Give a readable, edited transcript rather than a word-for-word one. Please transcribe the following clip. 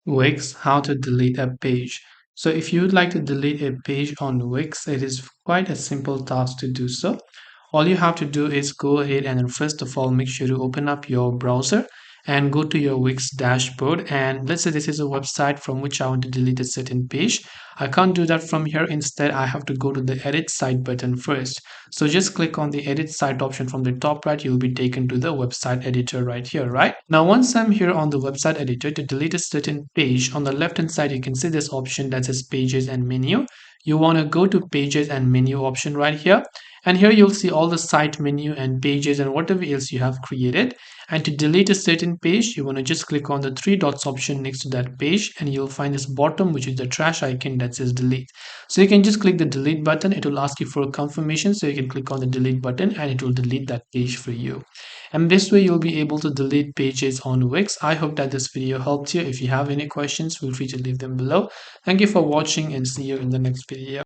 Wix, how to delete a page. So if you would like to delete a page on Wix, it is quite a simple task to do so. All you have to do is go ahead and first of all make sure to open up your browser and go to your Wix dashboard, and let's say this is a website from which I want to delete a certain page. I can't do that from here. Instead, I have to go to the edit site button first. So just click on the edit site option from the top right. You'll be taken to the website editor right here, right? Now, once I'm here on the website editor to delete a certain page, on the left hand side, you can see this option that says pages and menu. You want to go to pages and menu option right here. And here you'll see all the site menu and pages and whatever else you have created. And to delete a certain page, you want to just click on the three dots option next to that page, and you'll find this bottom, which is the trash icon that says delete. So you can just click the delete button. It will ask you for a confirmation. So you can click on the delete button and it will delete that page for you. And this way you'll be able to delete pages on Wix. I hope that this video helped you. If you have any questions, feel free to leave them below. Thank you for watching and see you in the next video.